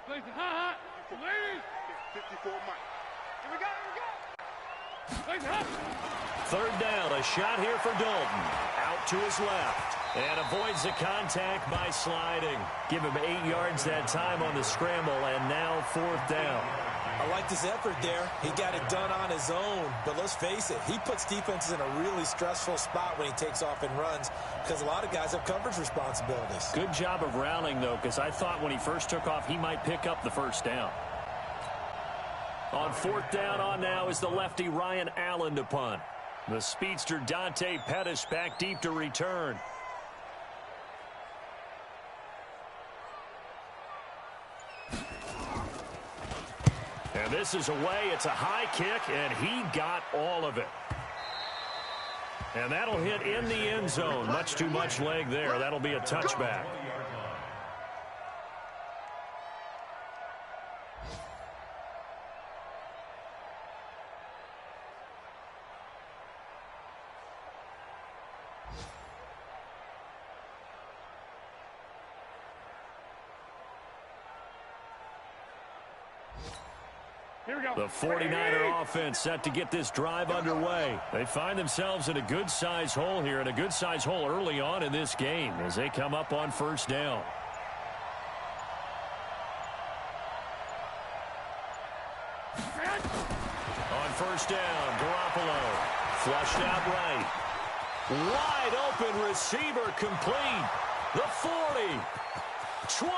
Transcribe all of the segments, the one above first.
54 Mike. Here we go. Third down, a shot here for Dalton. Out to his left. And avoids the contact by sliding. Give him 8 yards that time on the scramble, and now fourth down. I like his effort there. He got it done on his own. But let's face it, he puts defenses in a really stressful spot when he takes off and runs because a lot of guys have coverage responsibilities. Good job of rallying, though, because I thought when he first took off, he might pick up the first down. On fourth down on now is the lefty Ryan Allen to punt. The speedster Dante Pettis back deep to return. And this is away. It's a high kick, and he got all of it. And that'll hit in the end zone. Much too much leg there. That'll be a touchback. The 49er offense set to get this drive underway. They find themselves in a good-sized hole here, and a good-sized hole early on in this game as they come up on first down. On first down, Garoppolo. Flushed out right. Wide open receiver complete. The 40. 20,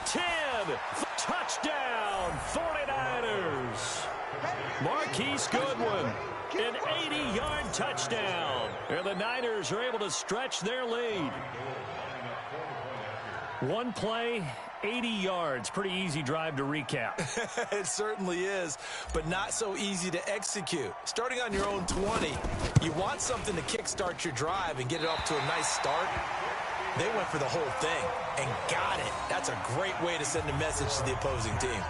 10, touchdown, 49ers. Marquise Goodwin, an 80-yard touchdown. And the Niners are able to stretch their lead. One play, 80 yards. Pretty easy drive to recap. It certainly is, but not so easy to execute. Starting on your own 20, you want something to kickstart your drive and get it off to a nice start. They went for the whole thing and got it. That's a great way to send a message to the opposing team.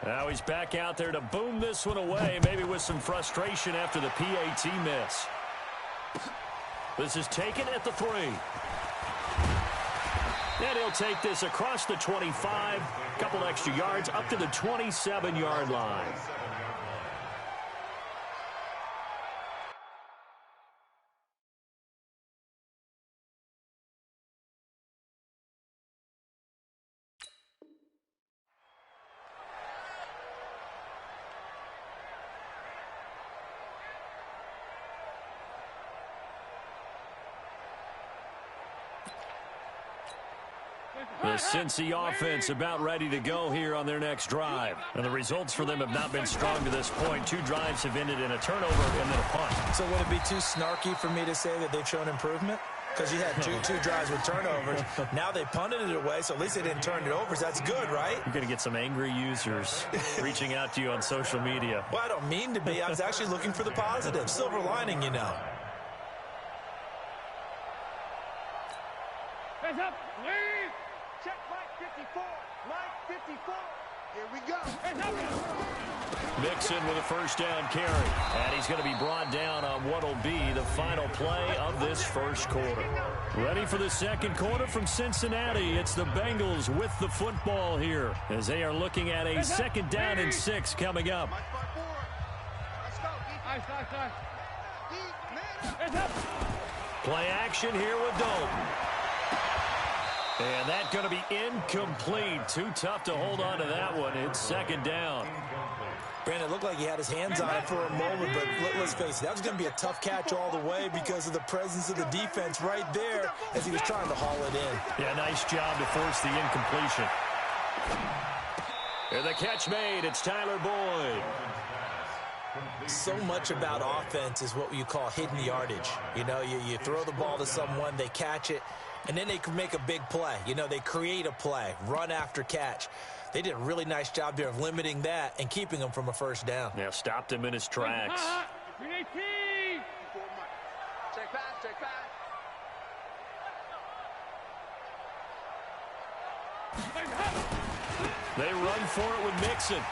Now he's back out there to boom this one away, maybe with some frustration after the PAT miss. This is taken at the 3. And he'll take this across the 25, a couple extra yards up to the 27-yard line. The Cincy offense about ready to go here on their next drive. And the results for them have not been strong to this point. 2 drives have ended in a turnover and then a punt. So would it be too snarky for me to say that they've shown improvement? Because you had two drives with turnovers. Now they punted it away, so at least they didn't turn it over. So that's good, right? You're going to get some angry users reaching out to you on social media. Well, I don't mean to be. I was actually looking for the positive. Silver lining, you know. Hands up, please. Check Mike 54. Mike 54. Here we go. Hands up. Mixon with a first down carry. And he's going to be brought down on what will be the final play of this first quarter. Ready for the second quarter from Cincinnati. It's the Bengals with the football here as they are looking at a second down and 6 coming up. Let's go. Hands up. Play action here with Dalton. And that's going to be incomplete. Too tough to hold on to that one. It's second down. Brandon, it looked like he had his hands on it for a moment, but let's face it, that was going to be a tough catch all the way because of the presence of the defense right there as he was trying to haul it in. Yeah, nice job to force the incompletion. And the catch made. It's Tyler Boyd. So much about offense is what you call hidden yardage. You know, you throw the ball to someone, they catch it, and then they can make a big play. You know, they create a play, run after catch. They did a really nice job there of limiting that and keeping him from a first down. Yeah, stopped him in his tracks. Check pass, check pass. They run for it with Mixon.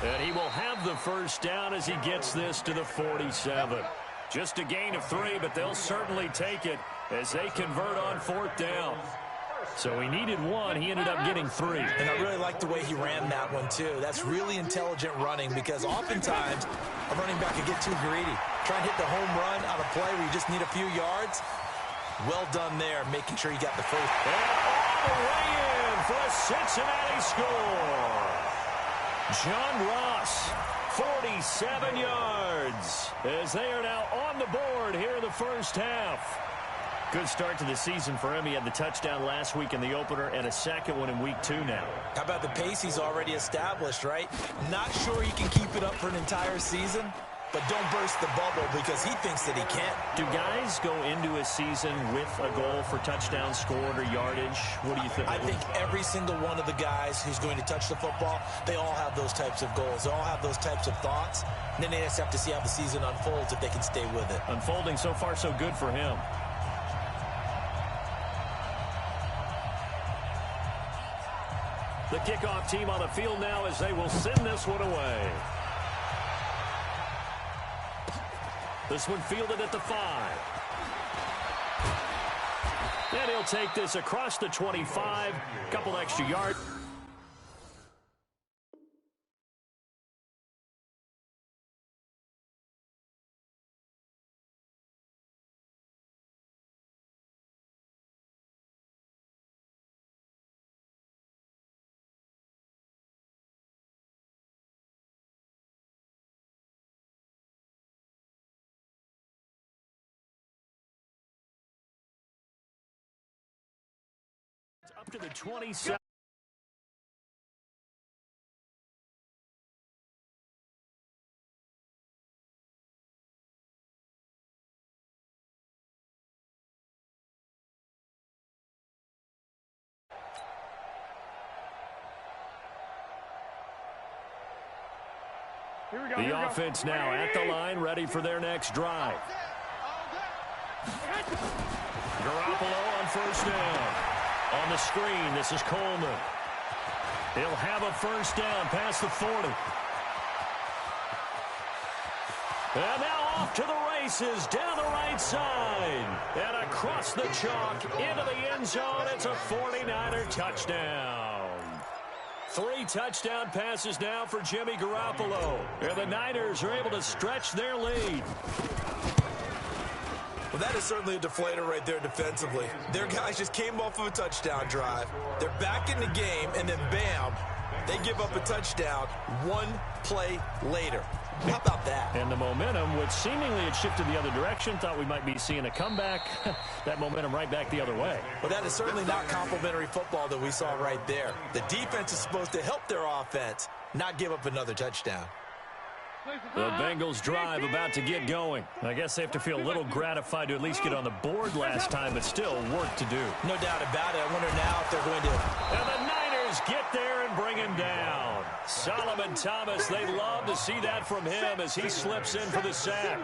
And he will have the first down as he gets this to the 47. Just a gain of 3, but they'll certainly take it as they convert on 4th down. So he needed 1. He ended up getting 3. And I really like the way he ran that one, too. That's really intelligent running because oftentimes a running back can get too greedy. Try and hit the home run on a play where you just need a few yards. Well done there, making sure he got the first. And all the way in for a Cincinnati score. John Ross, 47 yards, as they are now on the board here in the first half. Good start to the season for him. He had the touchdown last week in the opener and a second one in week 2 now. How about the pace he's already established, right? Not sure he can keep it up for an entire season, but don't burst the bubble because he thinks that he can. Do guys go into a season with a goal for touchdowns scored or yardage? What do you think? I think every single one of the guys who's going to touch the football, they all have those types of goals. They all have those types of thoughts. And then they just have to see how the season unfolds if they can stay with it. Unfolding so far so good for him. The kickoff team on the field now as they will send this one away. This one fielded at the 5. And he'll take this across the 25. Couple extra yards. Up to the 27. The offense now at the line, ready for their next drive. Garoppolo on first down. On the screen, this is Coleman. He'll have a first down past the 40. And now off to the races, down the right side. And across the chalk, into the end zone. It's a 49er touchdown. 3 touchdown passes now for Jimmy Garoppolo. And the Niners are able to stretch their lead. Well, that is certainly a deflator right there defensively. Their guys just came off of a touchdown drive. They're back in the game, and then bam, they give up a touchdown 1 play later. How about that? And the momentum, which seemingly had shifted the other direction, thought we might be seeing a comeback. That momentum right back the other way. Well, that is certainly not complimentary football that we saw right there. The defense is supposed to help their offense, not give up another touchdown. The Bengals drive about to get going. I guess they have to feel a little gratified to at least get on the board last time, but still work to do. No doubt about it. I wonder now if they're going to... And the Niners get there and bring him down. Solomon Thomas, they love to see that from him as he slips in for the sack.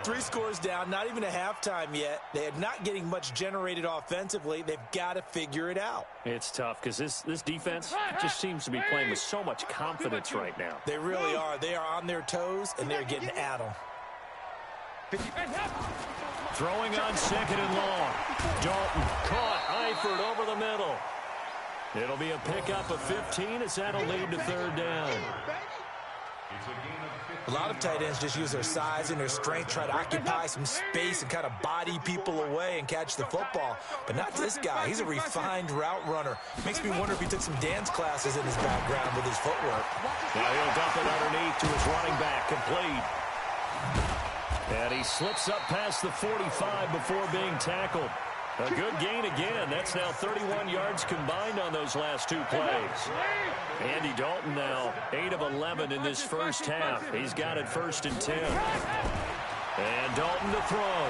3 scores down, not even a halftime yet. They are not getting much generated offensively. They've got to figure it out. It's tough because this defense just seems to be playing with so much confidence right now. They really are. They are on their toes, and they're getting at them. Throwing on 2nd and long. Dalton caught Eifert over the middle. It'll be a pickup of 15 as that'll lead to 3rd down. A lot of tight ends just use their size and their strength, try to occupy some space and kind of body people away and catch the football. But not this guy. He's a refined route runner. Makes me wonder if he took some dance classes in his background with his footwork. Now he'll dump it underneath to his running back, complete. And he slips up past the 45 before being tackled. A good gain again. That's now 31 yards combined on those last two plays. Andy Dalton now 8 of 11 in this first half. He's got it 1st and 10. And Dalton to throw.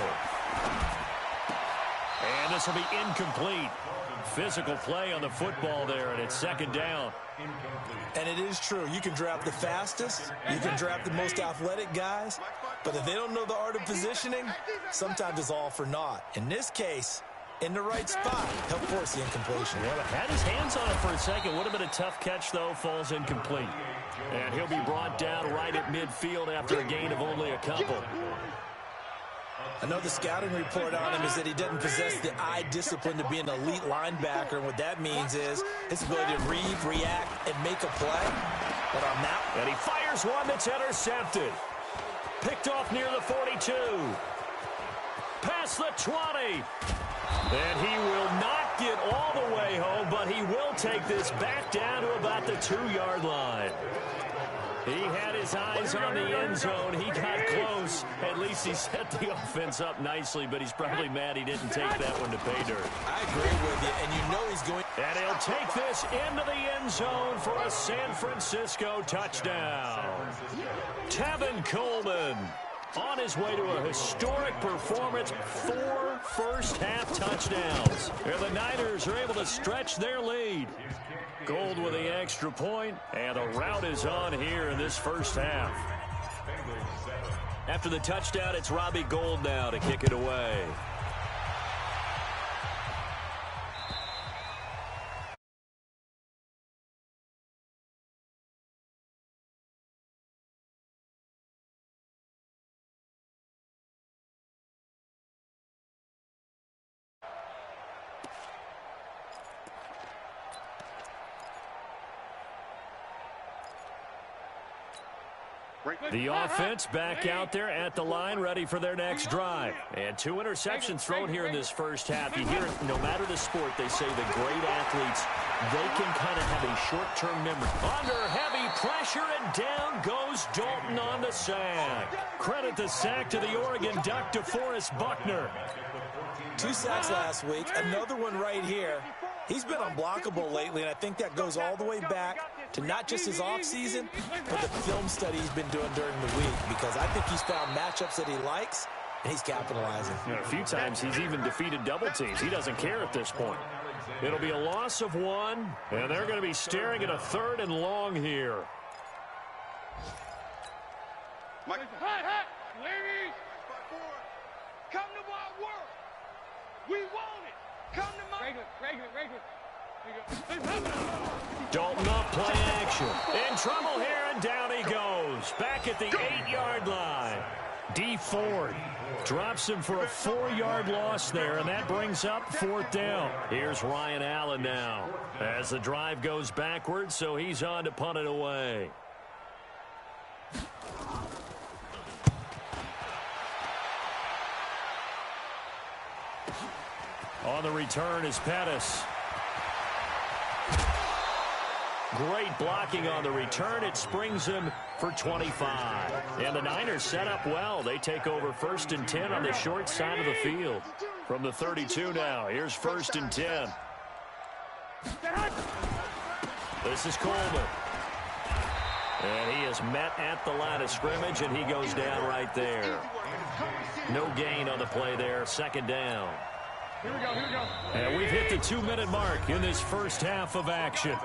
And this will be incomplete. Physical play on the football there, and it's 2nd down. And it is true. You can draft the fastest. You can draft the most athletic guys. But if they don't know the art of positioning, sometimes it's all for naught. In this case, in the right spot, help force the incompletion. Well, had his hands on it for a second. Would have been a tough catch, though. Falls incomplete. And he'll be brought down right at midfield after a gain of only a couple. I know the scouting report on him is that he doesn't possess the eye discipline to be an elite linebacker, and what that means is his ability to read, react, and make a play. But on that, and he fires one that's intercepted. Picked off near the 42. Past the 20. And he will not get all the way home, but he will take this back down to about the 2-yard line. He had his eyes on the end zone. He got close. At least he set the offense up nicely, but he's probably mad he didn't take that one to pay dirt. I agree with you, and you know he's going. And he'll take this into the end zone for a San Francisco touchdown. Tevin Coleman on his way to a historic performance, 4 first-half touchdowns. And the Niners are able to stretch their lead. Gold with the extra point, and the route is on here in this first half. After the touchdown, it's Robbie Gould now to kick it away. The offense back out there at the line, ready for their next drive. And 2 interceptions thrown here in this first half. You hear it, no matter the sport, they say the great athletes, they can kind of have a short-term memory. Under heavy pressure, and down goes Dalton on the sack. Credit the sack to the Oregon Duck, DeForest Buckner. 2 sacks last week, another one right here. He's been unblockable lately, and I think that goes all the way back to not just his offseason, but the film study he's been doing during the week, because I think he's found matchups that he likes, and he's capitalizing. You know, a few times he's even defeated double teams. He doesn't care at this point. It'll be a loss of 1, and they're going to be staring at a 3rd and long here. Hey, ladies, come to my world. We want it. Come to my regular. Dalton up, play action. In trouble here, and down he goes. Back at the 8-yard line. D Ford drops him for a 4-yard loss there, and that brings up 4th down. Here's Ryan Allen now as the drive goes backwards, so he's on to punt it away. On the return is Pettis. Great blocking on the return. It springs him for 25. And the Niners set up well. They take over 1st and 10 on the short side of the field. From the 32 now, here's 1st and 10. This is Coleman. And he is met at the line of scrimmage, and he goes down right there. No gain on the play there. 2nd down. Here we go. And we've hit the 2-minute mark in this first half of action.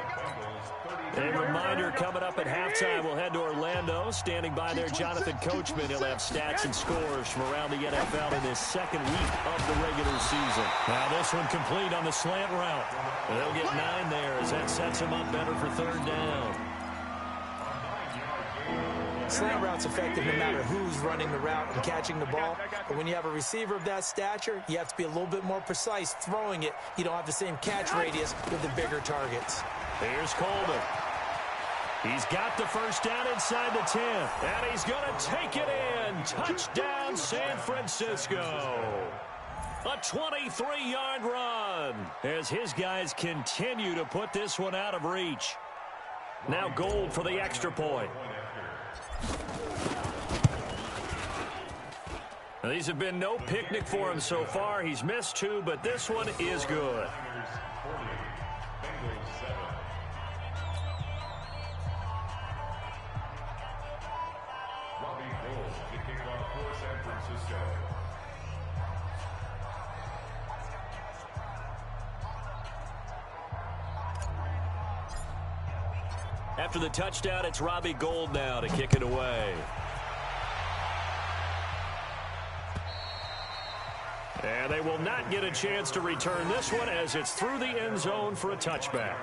A reminder, coming up at halftime, we'll head to Orlando. Standing by there, Jonathan Coachman. He'll have stats and scores from around the NFL in this 2nd week of the regular season. Now this one complete on the slant route. And they'll get 9 there as that sets him up better for 3rd down. Slant route's effective no matter who's running the route and catching the ball. But when you have a receiver of that stature, you have to be a little bit more precise throwing it. You don't have the same catch radius with the bigger targets. Here's Coleman. He's got the first down inside the 10. And he's going to take it in. Touchdown, San Francisco. A 23-yard run as his guys continue to put this one out of reach. Now Gold for the extra point. Now, these have been no picnic for him so far. He's missed 2, but this one is good. After the touchdown, it's Robbie Gould now to kick it away. And they will not get a chance to return this one as it's through the end zone for a touchback.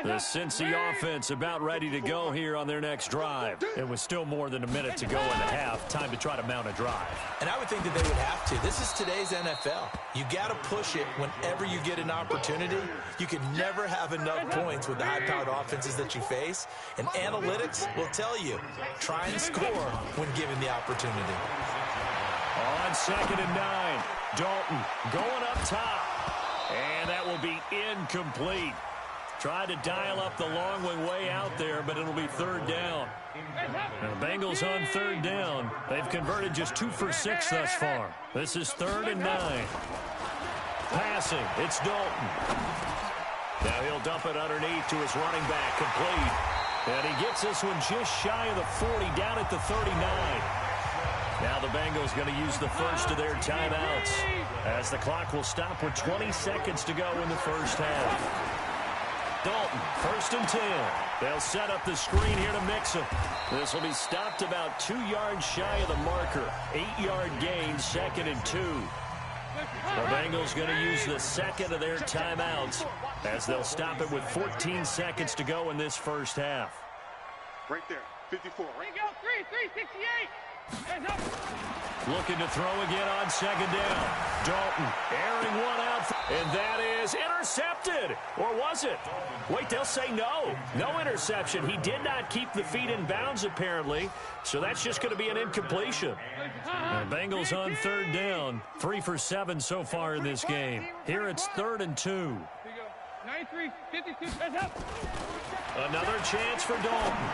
The Cincy offense about ready to go here on their next drive. It was still more than a minute to go in the half. Time to try to mount a drive. And I would think that they would have to. This is today's NFL. You got to push it whenever you get an opportunity. You can never have enough points with the high-powered offenses that you face. And analytics will tell you, try and score when given the opportunity. On 2nd and 9, Dalton going up top. And that will be incomplete. Tried to dial up the long way out there, but it'll be 3rd down. Now the Bengals on 3rd down. They've converted just 2 for 6 thus far. This is 3rd and 9. Passing, it's Dalton. Now he'll dump it underneath to his running back, complete. And he gets this one just shy of the 40, down at the 39. Now the Bengals going to use the first of their timeouts, as the clock will stop with 20 seconds to go in the first half. Dalton, 1st and 10. They'll set up the screen here to mix him. This will be stopped about 2 yards shy of the marker. 8-yard gain, 2nd and 2. The Bengals going to use the second of their timeouts as they'll stop it with 14 seconds to go in this first half. Right there, 54. Right? Go, 368. Looking to throw again on 2nd down. Dalton airing one out, and that is intercepted. Or was it? Wait, they'll say no. No interception. He did not keep the feet in bounds, apparently, so that's just going to be an incompletion. The Bengals on 3rd down. 3 for 7 so far in this game. Here it's 3rd and 2. 93-52. Another chance for Dalton.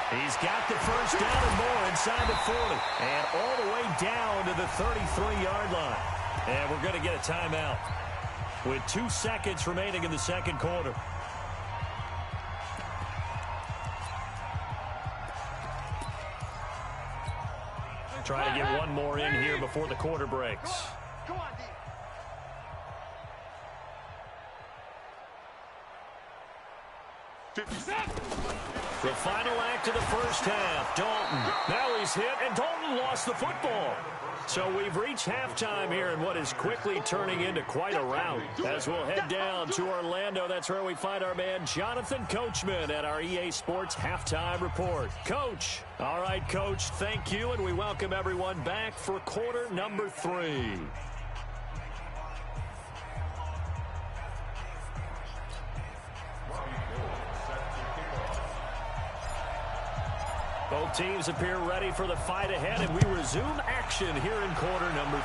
He's got the first down and more inside the 40. And all the way down to the 33-yard line. And we're going to get a timeout with 2 seconds remaining in the second quarter. Try to get one more in here before the quarter breaks. Come on, D. The final act of the first half. Dalton. Now he's hit, and Dalton lost the football. So we've reached halftime here in what is quickly turning into quite a rout. As we'll head down to Orlando, that's where we find our man Jonathan Coachman at our EA Sports Halftime Report. Coach. All right, Coach, thank you, and we welcome everyone back for quarter number 3. Both teams appear ready for the fight ahead, and we resume action here in quarter number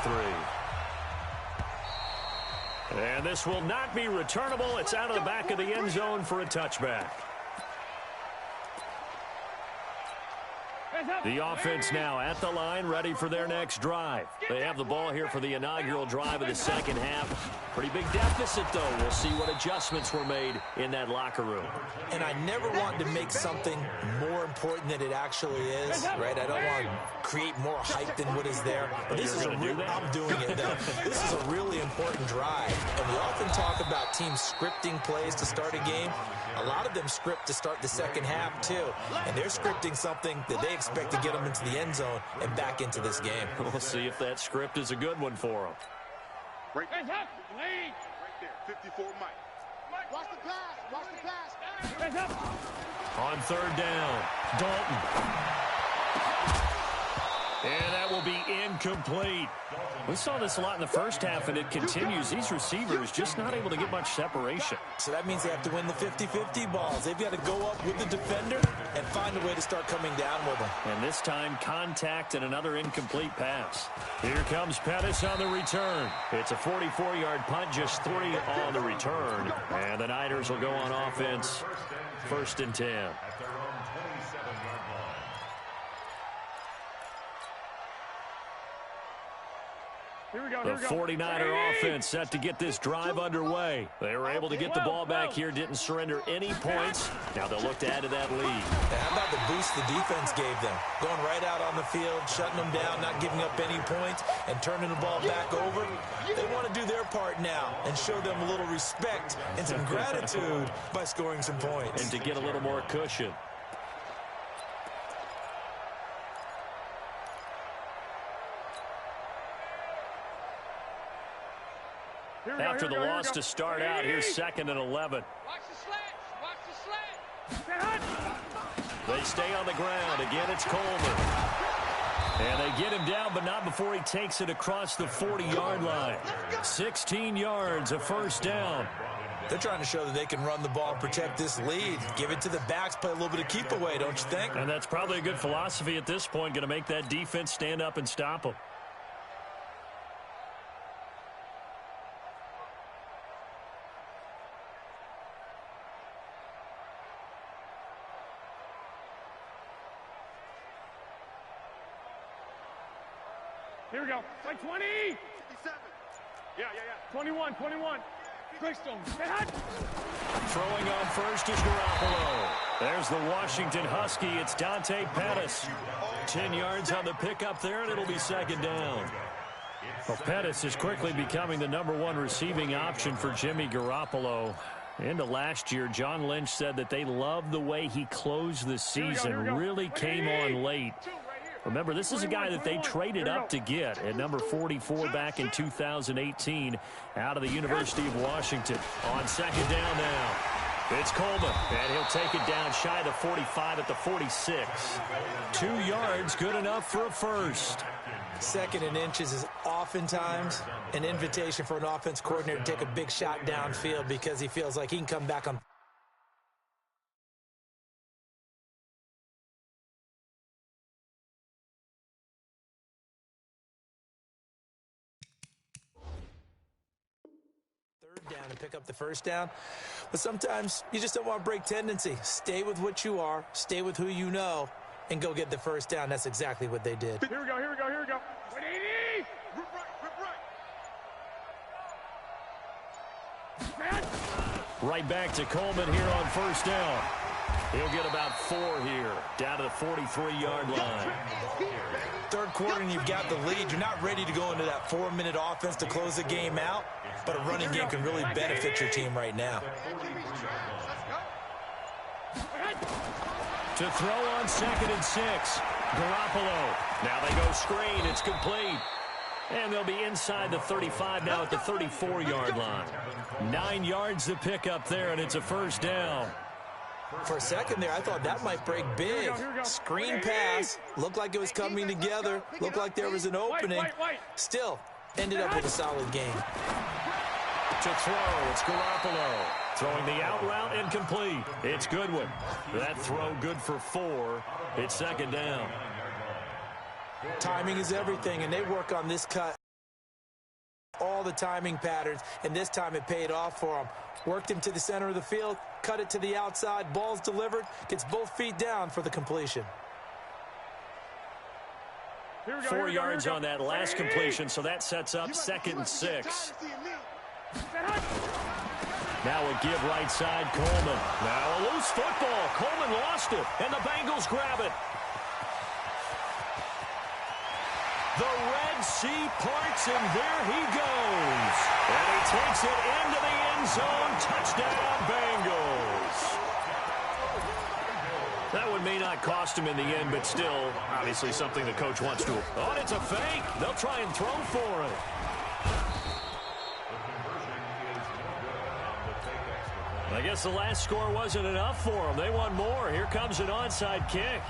3. And this will not be returnable. It's out of the back of the end zone for a touchback. The offense now at the line, ready for their next drive. They have the ball here for the inaugural drive of the second half. Pretty big deficit, though. We'll see what adjustments were made in that locker room. And I never want to make something more important than it actually is, right? I don't want to create more hype than what is there. But this is I'm doing it, though. This is a really important drive. And we often talk about teams scripting plays to start a game. A lot of them script to start the second half, too. And they're scripting something that they expect to get them into the end zone and back into this game. We'll see if that script is a good one for them. Right there, 54, Mike. Watch the pass, watch the pass. On 3rd down, Dalton. And that will be incomplete. We saw this a lot in the first half, and it continues. These receivers just not able to get much separation. So that means they have to win the 50-50 balls. They've got to go up with the defender and find a way to start coming down with them. And this time, contact and another incomplete pass. Here comes Pettis on the return. It's a 44-yard punt, just 3 on the return. And the Niners will go on offense, 1st and 10. The 49er offense set to get this drive underway. They were able to get the ball back here, didn't surrender any points. Now they'll look to add to that lead. How about the boost the defense gave them? Going right out on the field, shutting them down, not giving up any points, and turning the ball back over. They want to do their part now and show them a little respect and some gratitude by scoring some points. And to get a little more cushion. After the loss to start out, here's 2nd and 11. Watch the slats. Watch the slats. They stay on the ground. Again, it's Coleman. And they get him down, but not before he takes it across the 40-yard line. 16 yards, a 1st down. They're trying to show that they can run the ball, protect this lead. Give it to the backs, play a little bit of keep away, don't you think? And that's probably a good philosophy at this point, going to make that defense stand up and stop them. Here we go. Like 20. 57. Yeah. 21. Greystone. Throwing on first is Garoppolo. There's the Washington Husky. It's Dante Pettis. 10 yards on the pickup there, and it'll be 2nd down. Well, Pettis is quickly becoming the #1 receiving option for Jimmy Garoppolo. Into last year, John Lynch said that they loved the way he closed the season. Really came on late. Remember, this is a guy that they traded up to get at number 44 back in 2018 out of the University of Washington. On 2nd down now, it's Coleman, and he'll take it down shy of the 45 at the 46. 2 yards, good enough for a 1st. 2nd and inches is oftentimes an invitation for an offense coordinator to take a big shot downfield because he feels like he can come back on. Down and pick up the 1st down. But sometimes you just don't want to break tendency. Stay with what you are, stay with who you know, and go get the 1st down. That's exactly what they did. Here we go. 180. Right back to Coleman here on 1st down. He'll get about 4 here, down to the 43-yard line. 3rd quarter and you've got the lead. You're not ready to go into that 4-minute offense to close the game out, but a running game can really benefit your team right now. To throw on 2nd and 6, Garoppolo. Now they go screen. It's complete. And they'll be inside the 35 now at the 34-yard line. 9 yards to pick up there, and it's a 1st down. For a second there, I thought that might break big. Screen pass. Looked like it was coming together. Looked like there was an opening. Still, ended up with a solid game. To throw, it's Garoppolo. Throwing the out route, incomplete. It's Goodwin. That throw good for 4. It's 2nd down. Timing is everything, and they work on this cut. All the timing patterns, and this time it paid off for them. Worked him to the center of the field, cut it to the outside, ball's delivered, gets both feet down for the completion. 4 yards on that last completion, so that sets up 2nd and 6. Now a give right side, Coleman. Now a loose football. Coleman lost it, and the Bengals grab it. The Red Sea parts, and there he goes. And he takes it into the end zone. Touchdown, Bengals. That one may not cost him in the end, but still, obviously something the coach wants to. Oh, it's a fake. They'll try and throw for it. I guess the last score wasn't enough for them. They want more. Here comes an onside kick.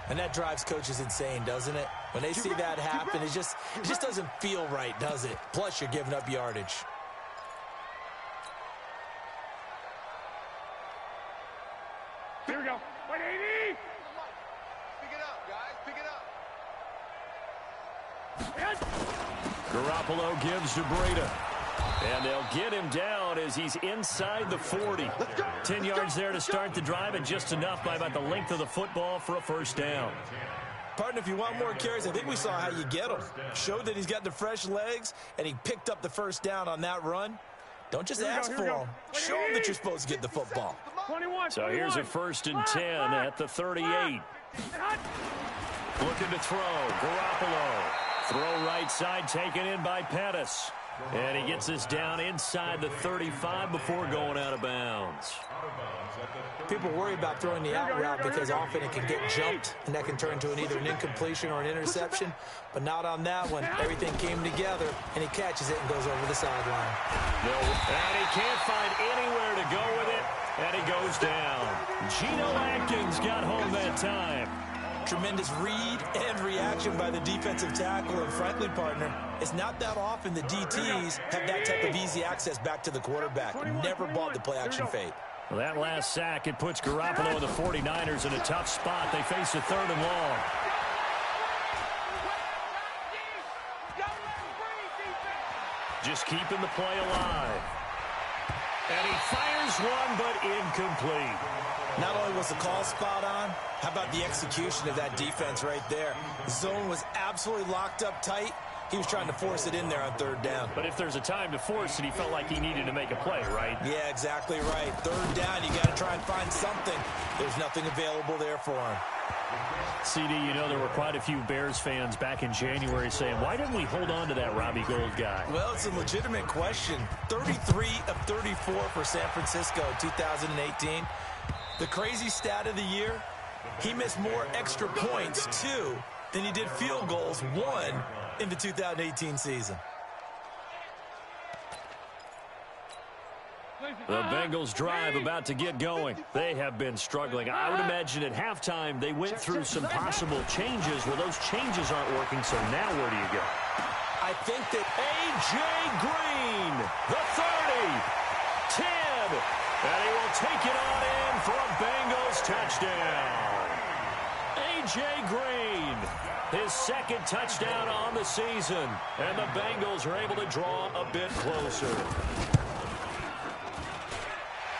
And that drives coaches insane, doesn't it? When they see that happen, it just doesn't feel right, does it? Plus, you're giving up yardage. Here we go. 180. Pick it up, guys. Pick it up. Garoppolo gives to Breida. And they'll get him down as he's inside the 40. 10 yards there to start the drive, and just enough by about the length of the football for a first down. Partner, if you want more carries, I think we saw how you get him. Showed that he's got the fresh legs, and he picked up the first down on that run. Don't just ask for him. Show him that you're supposed to get the football. 21. So here's a 1st and 10 at the 38. Looking to throw. Garoppolo. Throw right side, taken in by Pettis. And he gets us down inside the 35 before going out of bounds. People worry about throwing the out route because often it can get jumped, and that can turn into either an incompletion or an interception. But not on that one. Everything came together, and he catches it and goes over the sideline. And he can't find anywhere to go with it, and he goes down. Geno Atkins got home that time. Tremendous read and reaction by the defensive tackle, and frankly, partner, it's not that often the DTs have that type of easy access back to the quarterback. Never bought the play-action fake. Well, that last sack, it puts Garoppolo and the 49ers in a tough spot. They face a 3rd and long. Just keeping the play alive. And he fires one, but incomplete. Not only was the call spot on, how about the execution of that defense right there? The zone was absolutely locked up tight. He was trying to force it in there on 3rd down. But if there's a time to force it, he felt like he needed to make a play, right? Yeah, exactly right. 3rd down, you got to try and find something. There's nothing available there for him. CD, you know, there were quite a few Bears fans back in January saying, why didn't we hold on to that Robbie Gould guy? Well, it's a legitimate question. 33 of 34 for San Francisco in 2018. The crazy stat of the year, he missed more extra points, 2, than he did field goals, 1, in the 2018 season. The Bengals drive about to get going. They have been struggling. I would imagine at halftime they went through some possible changes. Well, those changes aren't working, so now where do you go? I think that A.J. Green, the 30, 10, and he will take it on in for a Bengals touchdown. A.J. Green, his 2nd touchdown on the season, and the Bengals are able to draw a bit closer.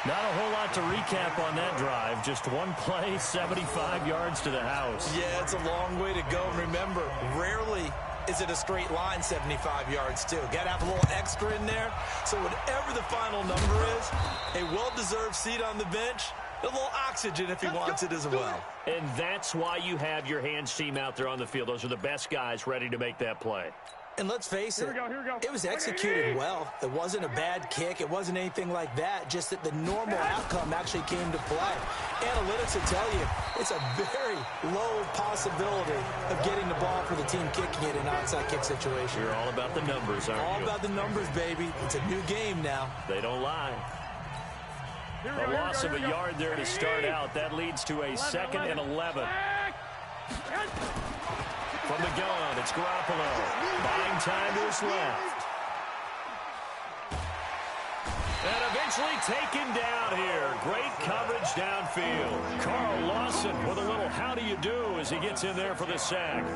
Not a whole lot to recap on that drive. Just one play, 75 yards to the house. Yeah, it's a long way to go. Remember, rarely is it a straight line 75 yards, too. Got to have a little extra in there. So whatever the final number is, a well-deserved seat on the bench, a little oxygen if he wants it as well. And that's why you have your hands team out there on the field. Those are the best guys ready to make that play. And let's face it, it was executed well. It wasn't a bad kick. It wasn't anything like that, just that the normal outcome actually came to play. Analytics will tell you it's a very low possibility of getting the ball for the team kicking it in an onside kick situation. You're all about the numbers, aren't you? All about the numbers, baby. It's a new game now. They don't lie. A loss of a yard there to start out. That leads to a 2nd and 11. From the gun, it's Garoppolo. Buying time to his left. And eventually taken down here. Great coverage downfield. Carl Lawson with a little how do you do as he gets in there for the sack.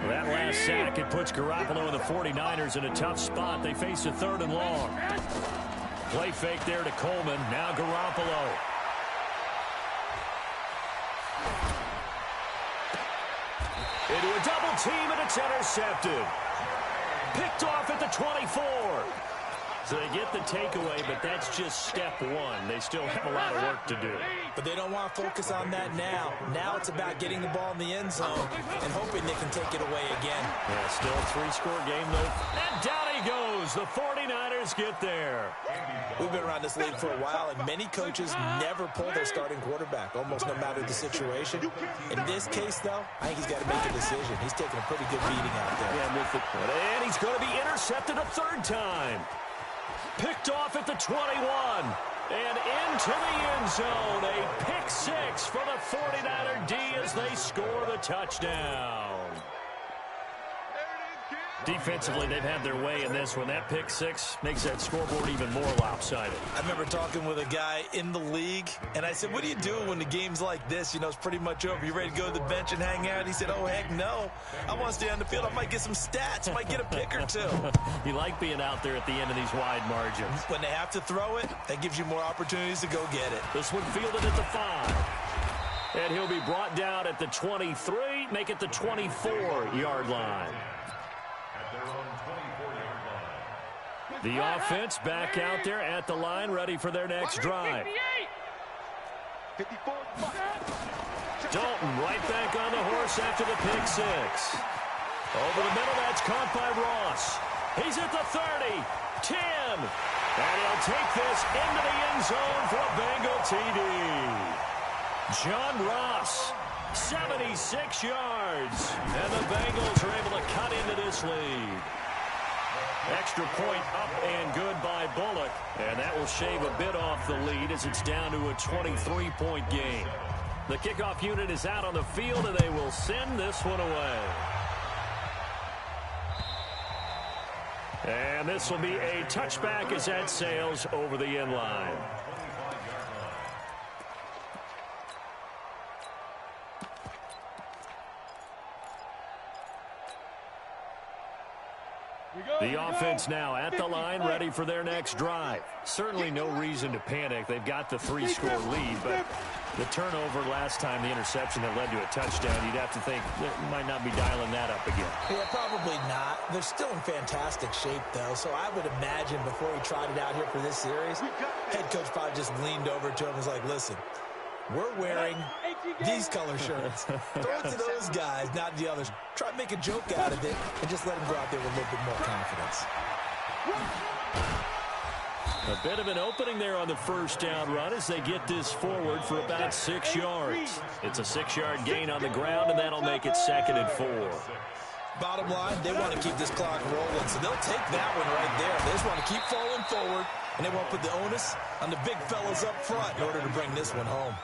That last sack, it puts Garoppolo and the 49ers in a tough spot. They face a 3rd and long. Play fake there to Coleman. Now Garoppolo. Into a double team, and it's intercepted. Picked off at the 24. So they get the takeaway, but that's just step one. They still have a lot of work to do. But they don't want to focus on that now. Now it's about getting the ball in the end zone and hoping they can take it away again. Yeah, still a 3-score game, though. And down he goes. The 49ers get there. We've been around this league for a while, and many coaches never pull their starting quarterback, almost no matter the situation. In this case, though, I think he's got to make a decision. He's taking a pretty good beating out there. Yeah, and he's going to be intercepted a 3rd time. Picked off at the 21. And into the end zone. A pick six for the 49er D as they score the touchdown. Defensively, they've had their way in this one. That pick six makes that scoreboard even more lopsided. I remember talking with a guy in the league, and I said, what do you do when the game's like this? You know, it's pretty much over. You ready to go to the bench and hang out? He said, oh, heck no. I want to stay on the field. I might get some stats. I might get a pick or two. You like being out there at the end of these wide margins. When they have to throw it, that gives you more opportunities to go get it. This one fielded at the 5. And he'll be brought down at the 23, make it the 24-yard line. The offense back out there at the line, ready for their next drive. Dalton right back on the horse after the pick six. Over the middle, that's caught by Ross. He's at the 30, 10. And he'll take this into the end zone for a Bengal TD. John Ross, 76 yards. And the Bengals are able to cut into this lead. Extra point up and good by Bullock. And that will shave a bit off the lead as it's down to a 23-point game. The kickoff unit is out on the field, and they will send this one away. And this will be a touchback as that sails over the end line. The offense now at the line, ready for their next drive. Certainly no reason to panic. They've got the 3-score lead, but the turnover last time, the interception that led to a touchdown, you'd have to think they might not be dialing that up again. Yeah, probably not. They're still in fantastic shape, though, so I would imagine before he tried it out here for this series, head coach probably just leaned over to him and was like, listen, we're wearing these color shirts. Throw it to those guys, not the others. Try to make a joke out of it and just let them go out there with a little bit more confidence. A bit of an opening there on the first down run as they get this forward for about 6 yards. It's a 6-yard gain on the ground, and that'll make it 2nd and 4. Bottom line, they want to keep this clock rolling, so they'll take that one right there. They just want to keep falling forward, and they won't put the onus on the big fellas up front in order to bring this one home.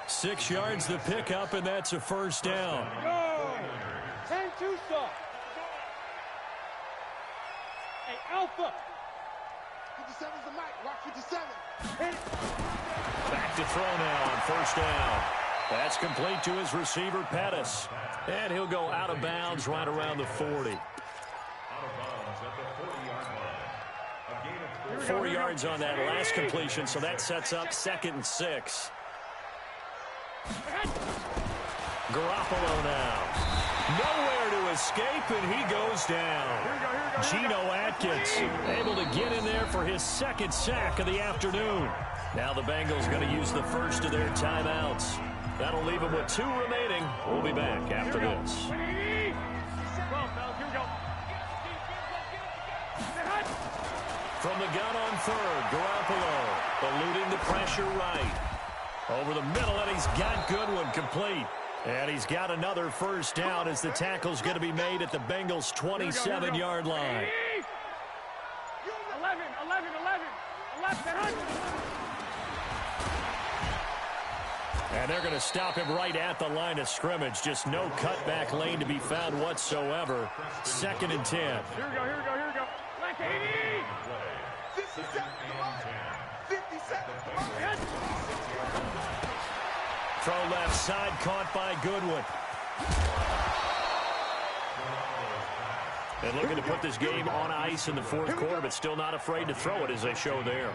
6 yards the pickup, and that's a first down. Go! 10-2 stop. Hey, Alpha. 57's the mic. Rock 57. Back to throw now on first down. That's complete to his receiver, Pettis. And he'll go out of bounds right around the 40. 4 yards on that last completion, so that sets up 2nd and 6. Garoppolo now. Nowhere to escape, and he goes down. Geno Atkins able to get in there for his 2nd sack of the afternoon. Now the Bengals going to use the first of their timeouts. That'll leave them with 2 remaining. We'll be back after this. From the gun on 3rd, Garoppolo eluding the pressure right. Over the middle, and he's got Goodwin complete. And he's got another first down as the tackle's going to be made at the Bengals' 27-yard line. 11. And they're going to stop him right at the line of scrimmage. Just no cutback lane to be found whatsoever. 2nd and 10. Here we go. Like 80. 57. 57. Throw left side, caught by Goodwin. And looking to put this game on ice in the 4th quarter, but still not afraid to throw it as they show there.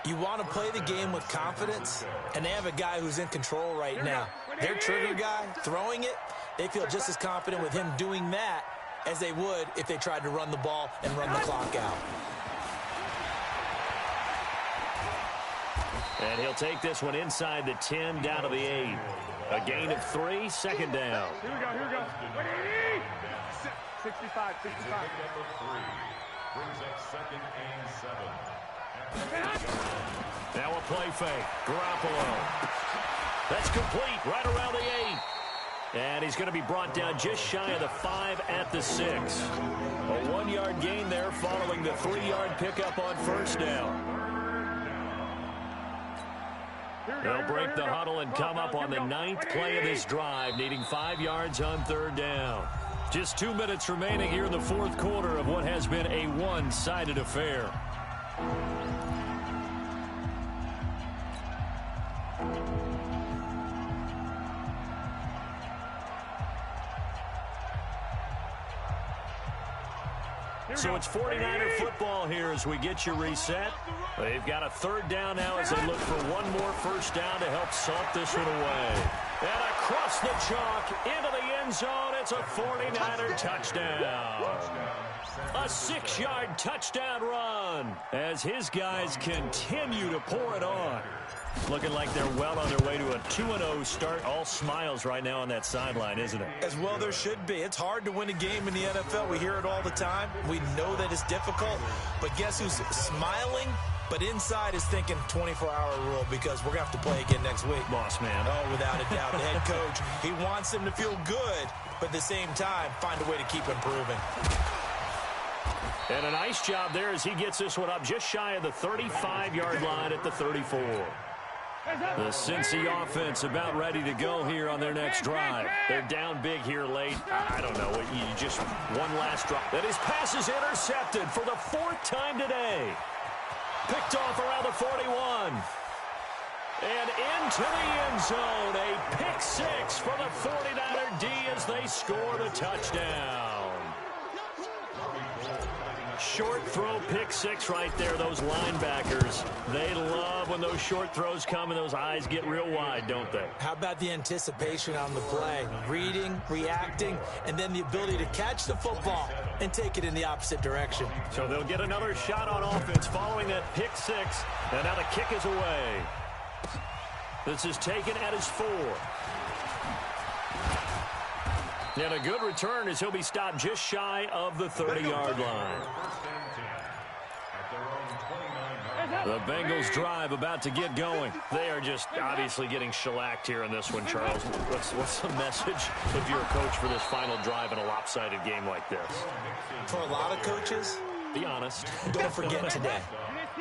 You want to play the game with confidence, and they have a guy who's in control right now. Their trigger guy, throwing it, they feel just as confident with him doing that as they would if they tried to run the ball and run the clock out. And he'll take this one inside the 10, down to the 8. A gain of 3, 2nd down. Here we go. 65. Brings up 2nd and 7. Now a play fake. Garoppolo. That's complete right around the 8. And he's going to be brought down just shy of the 5 at the 6. A 1-yard gain there following the 3-yard pickup on first down. They'll break the huddle and come up on the 9th play of this drive, needing 5 yards on 3rd down. Just 2 minutes remaining here in the 4th quarter of what has been a one-sided affair. So it's 49er football here as we get you reset. They've got a 3rd down now as they look for one more 1st down to help salt this one away. And across the chalk into the end zone, it's a 49er touchdown. A 6-yard touchdown run as his guys continue to pour it on. Looking like they're well on their way to a 2-0 start. All smiles right now on that sideline, isn't it? As well there should be. It's hard to win a game in the NFL. We hear it all the time. We know that it's difficult. But guess who's smiling? But inside is thinking 24-hour rule because we're going to have to play again next week. Boss man. Oh, without a doubt. The head coach, he wants them to feel good, but at the same time, find a way to keep improving. And a nice job there as he gets this one up just shy of the 35-yard line at the 34. The Cincy offense about ready to go here on their next drive. They're down big here late. I don't know. You just one last drive. That his pass is intercepted for the 4th time today. Picked off around the 41. And into the end zone. A pick 6 for the 49er D as they score the touchdown. Short throw, pick 6 right there. Those linebackers, they love when those short throws come and those eyes get real wide, don't they? How about the anticipation on the play? Reading, reacting, and then the ability to catch the football and take it in the opposite direction. So they'll get another shot on offense following that pick 6. And now the kick is away. This is taken at his 4. And a good return as he'll be stopped just shy of the 30-yard line. The Bengals drive about to get going. They are just obviously getting shellacked here in this one, Charles. What's the message if you're a coach for this final drive in a lopsided game like this? For a lot of coaches, be honest. Don't forget today.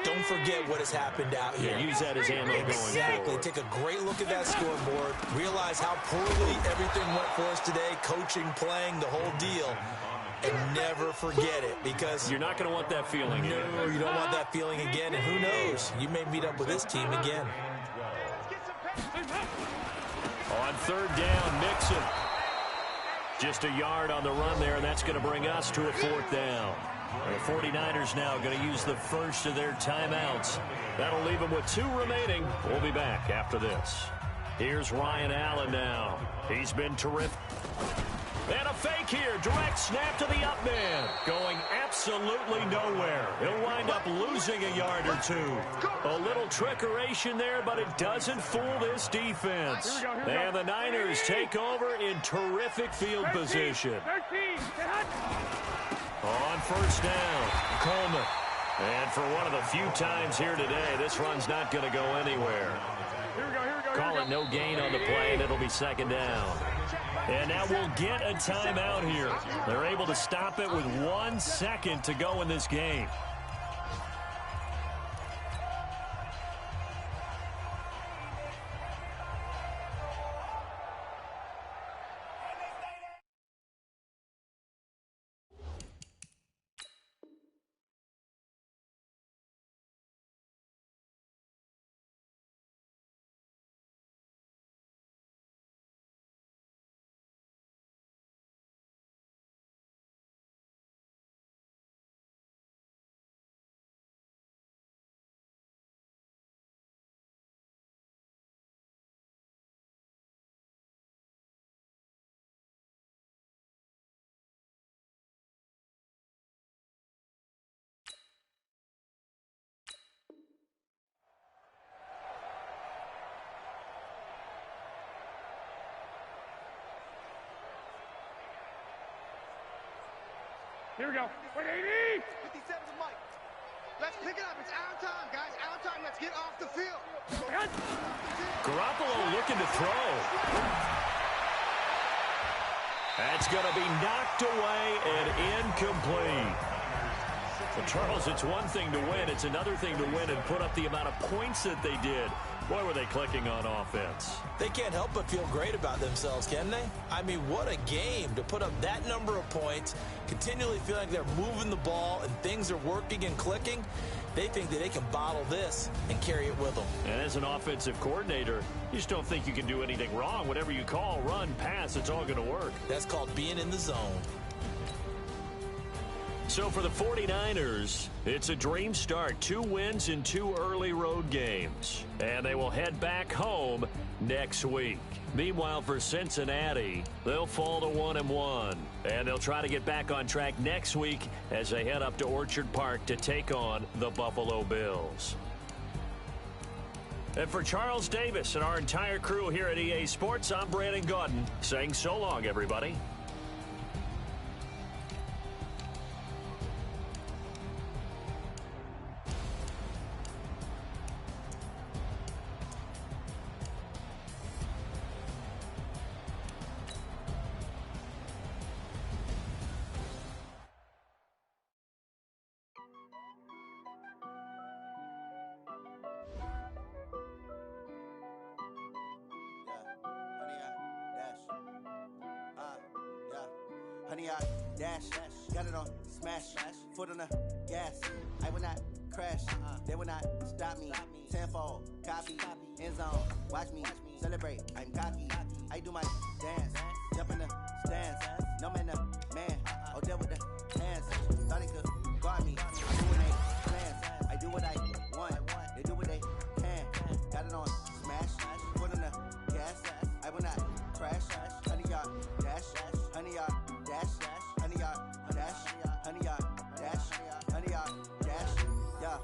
Don't forget what has happened out here. Yeah, use that as ammo going forward. Exactly. Take a great look at that scoreboard. Realize how poorly everything went for us today. Coaching, playing, the whole deal. And never forget it because you're not going to want that feeling again. No, you don't want that feeling again. And who knows? You may meet up with this team again. On 3rd down, Mixon. Just a yard on the run there, and that's going to bring us to a 4th down. The 49ers now going to use the first of their timeouts. That'll leave them with 2 remaining. We'll be back after this. Here's Ryan Allen now. He's been terrific. And a fake here. Direct snap to the up man. Going absolutely nowhere. He'll wind up losing a yard or 2. A little trickeration there, but it doesn't fool this defense. And the Niners take over in terrific field position. On 1st down, Coleman. And for one of the few times here today, this run's not going to go anywhere. Call it no gain on the play, and it'll be 2nd down. And now we'll get a timeout here. They're able to stop it with 1 second to go in this game. Here we go. Wait, 80! 57 to Mike. Let's pick it up. It's our time, guys. Our time. Let's get off the field. Garoppolo looking to throw. That's going to be knocked away and incomplete. Well, Charles, it's one thing to win. It's another thing to win and put up the amount of points that they did. Boy, were they clicking on offense. They can't help but feel great about themselves, can they? I mean, what a game to put up that number of points, continually feeling like they're moving the ball and things are working and clicking. They think that they can bottle this and carry it with them. And as an offensive coordinator, you just don't think you can do anything wrong. Whatever you call, run, pass, it's all going to work. That's called being in the zone. So for the 49ers, it's a dream start. 2 wins in 2 early road games. And they will head back home next week. Meanwhile, for Cincinnati, they'll fall to 1-1. And they'll try to get back on track next week as they head up to Orchard Park to take on the Buffalo Bills. And for Charles Davis and our entire crew here at EA Sports, I'm Brandon Gaudin saying so long, everybody. Honey, I dash, got it on smash, foot on the gas. I will not crash, they will not stop me. Tenfold, copy, end zone, watch me celebrate. I'm cocky, I do my dance, jump in the stands. No man, the man, oh, deal with the hands. Thought he could guard me, I do what they plans. I do what I want, they do what they can. Got it on smash, foot on the gas. I will not crash, honey, yard dash, honey, yard dash, honey, yard dash, honey, yard dash, honey, yard dash. Yeah,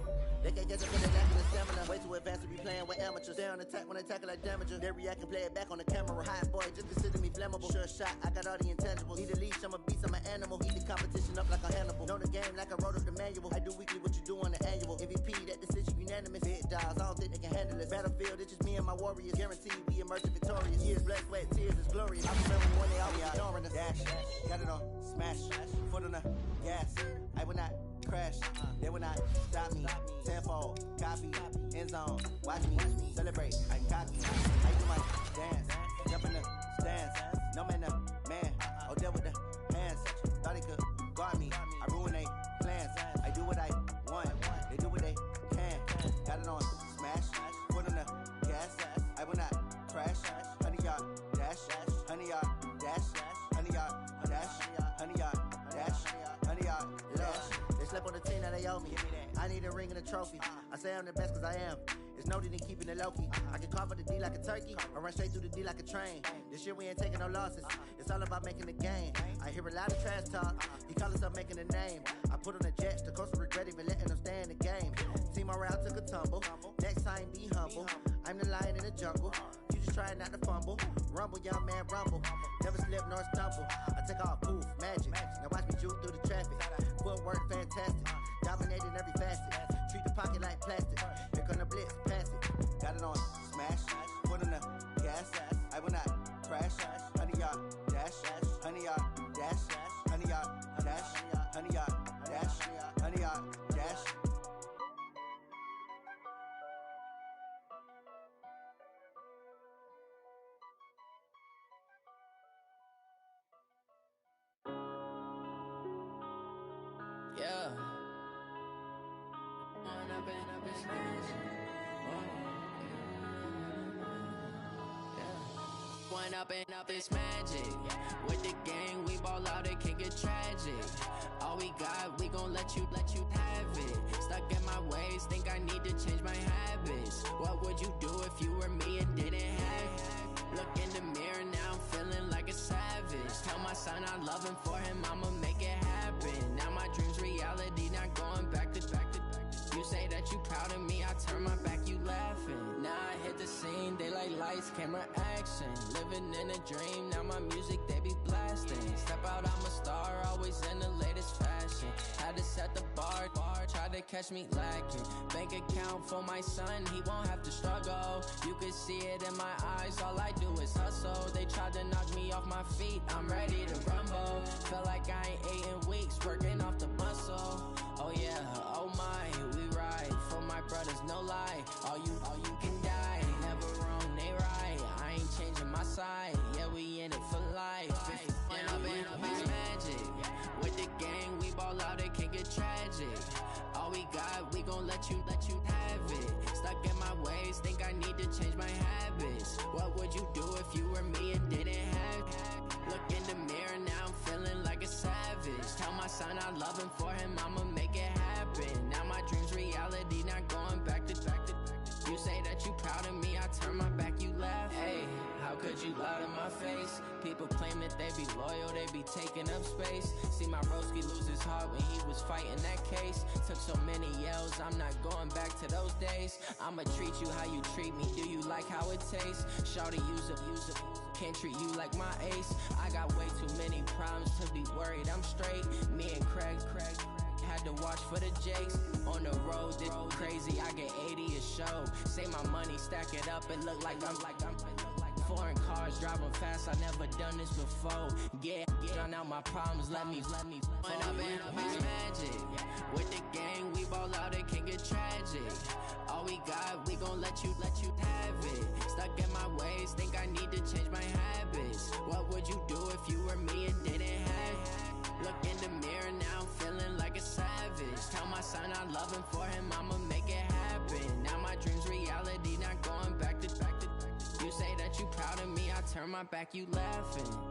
they can't get up in the lack of the stamina. Way too advanced to be playing with amateurs. Stay on attack when they tackle like damager. They react and play it back on the camera. Hot boy, just consider me flammable. Sure shot, I got all the intangibles. Need a leash, I'm a beast, I'm an animal. Heat the competition up like a Hannibal. Know the game like I wrote up the manual. I do weekly what you do on the annual. MVP, that decision unanimous. Big dogs, I don't think they can handle it. Battlefield, it's just me and my warriors. Guaranteed we emerge victorious. Years, blood, sweat, tears is glorious. I remember when they always ignoring us. Dash, got it on smash, foot on the gas. I will not crash, they will not stop me. Tenfold, copy, end zone, watch me celebrate. I'm cocky, I do my dance, jump in the stands. No man, the man, oh, deal with the hands. Thought he could guard me, I ruin they plans. I do what I want, they do what they can. Got it on smash, foot on the gas. I will not crash, honey, yard dash, honey, yard dash, honey, yard dash, honey, yard dash, honey, yard dash. They slept on the team that they owe me. I need a ring and a trophy. I say I'm the best cause I am. It's noted in keeping it low-key. I can carve for the D like a turkey, or run straight through the D like a train. This year we ain't taking no losses. It's all about making the game. I hear a lot of trash talk. He call himself making a name. I put on the Jets. The coach regret even letting them stay in the game. Team morale took a tumble. Next time be humble. I'm the lion in the jungle. You just trying not to fumble. Rumble, young man, rumble. Never slip nor stumble. I take off, poof, magic. Now watch me juke through the traffic. Footwork fantastic. Dominating every facet. Treat the pocket like plastic. Here come the blitz, pass it. Got it on smash, foot on the gas. I will not crash. Honey, yard dash, honey, yard dash, honey, yard dash, honey, yard dash, honey, yard dash. Yeah. One up and up is magic. With the gang, we ball out, it can get tragic. All we got, we gon' let you have it. Stuck in my ways, think I need to change my habits. What would you do if you were me and didn't have it? Look in the mirror, now I'm feeling like a savage. Tell my son I love him, for him I'ma make it happen. Now my dream's reality, not going back to back. You say that you proud of me, I turn my back, you laughing. Now I hit the scene, daylight lights, camera action. Living in a dream, now my music, they be blasting. Step out, I'm a star, always in the latest fashion. Had to set the bar, try to catch me lacking. Bank account for my son, he won't have to struggle. You could see it in my eyes, all I do is hustle. They tried to knock me off my feet, I'm ready to rumble. Feel like I ain't ate in weeks, working off the muscle. Oh yeah. says no lie. All you can die. Never wrong, they right. I ain't changing my side. Yeah, we in it for life. And I've been magic. With the gang, we ball out, it can get tragic. All we got, we gon' let you have it. Stuck in my ways, think I need to change my habits. What would you do if you were me and didn't have it? Look in the mirror, now I'm feeling like a savage. Tell my son I love him, for him I'ma make it happen. Now my dream's reality, not going back to. You say that you proud of me, I turn my back, you laugh. Hey, how could you lie to my face? People claim that they be loyal, they be taking up space. See my broski lose his heart when he was fighting that case. Took so many yells, I'm not going back to those days. I'ma treat you how you treat me, do you like how it tastes? Shawty, use up, can't treat you like my ace. I got way too many problems to be worried, I'm straight. Me and Craig had to watch for the Jakes. On the road, this crazy, I get 80 a show. Say my money, stack it up, it look like I'm foreign cars, driving fast, I never done this before. Yeah, drown out my problems, let me When I've been magic. With the gang, we ball out, it can get tragic. All we got, we gon' let you have it. Stuck in my ways, think I need to change my habits. What would you do if you were me and didn't have it? Look in the mirror, now I'm feeling like a savage. Tell my son I love him, for him I'ma make it happen. Now my dream's reality, not going back to. You say that you proud of me, I turn my back, you laughing.